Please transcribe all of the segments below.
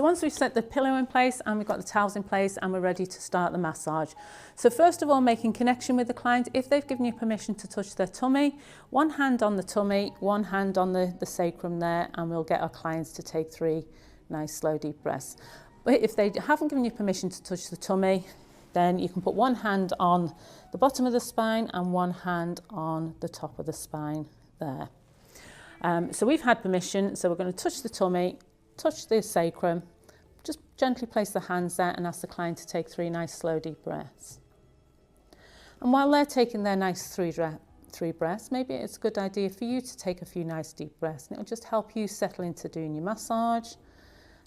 So once we've set the pillow in place and we've got the towels in place and we're ready to start the massage. So first of all, making connection with the client. If they've given you permission to touch their tummy, one hand on the tummy, one hand on the sacrum there, and we'll get our clients to take 3 nice slow deep breaths. But if they haven't given you permission to touch the tummy, then you can put one hand on the bottom of the spine and one hand on the top of the spine there. So we've had permission, so we're going to touch the tummy, touch the sacrum, just gently place the hands there and ask the client to take 3 nice slow deep breaths. And while they're taking their nice 3 breaths, maybe it's a good idea for you to take a few nice deep breaths, and it'll just help you settle into doing your massage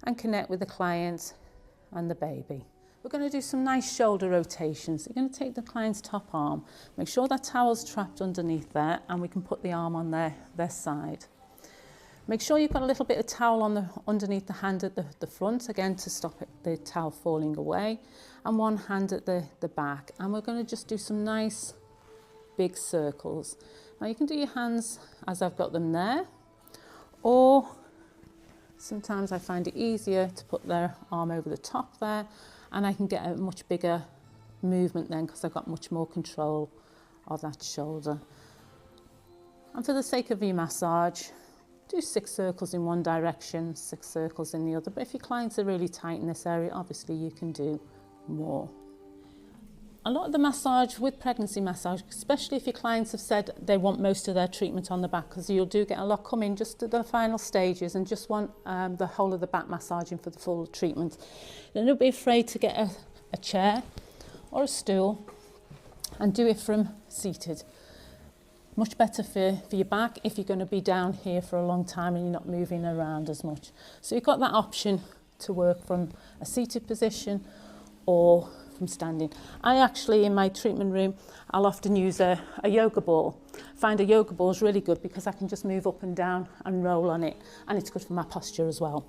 and connect with the client and the baby. We're going to do some nice shoulder rotations. You're going to take the client's top arm, make sure that towel's trapped underneath there, and we can put the arm on their side. Make sure you've got a little bit of towel on underneath the hand at the front, again to stop the towel falling away, and one hand at the back. And we're going to just do some nice big circles. Now you can do your hands as I've got them there, or sometimes I find it easier to put their arm over the top there, and I can get a much bigger movement then because I've got much more control of that shoulder. And for the sake of your massage, do 6 circles in one direction, 6 circles in the other. But if your clients are really tight in this area, obviously you can do more. A lot of the massage with pregnancy massage, especially if your clients have said they want most of their treatment on the back, because you'll do get a lot coming just at the final stages and just want the whole of the back massaging for the full treatment. Then don't be afraid to get a chair or a stool and do it from seated. Much better for your back if you're going to be down here for a long time and you're not moving around as much. So you've got that option to work from a seated position or from standing. I actually, in my treatment room, I'll often use a yoga ball. Find a yoga ball is really good because I can just move up and down and roll on it, and it's good for my posture as well.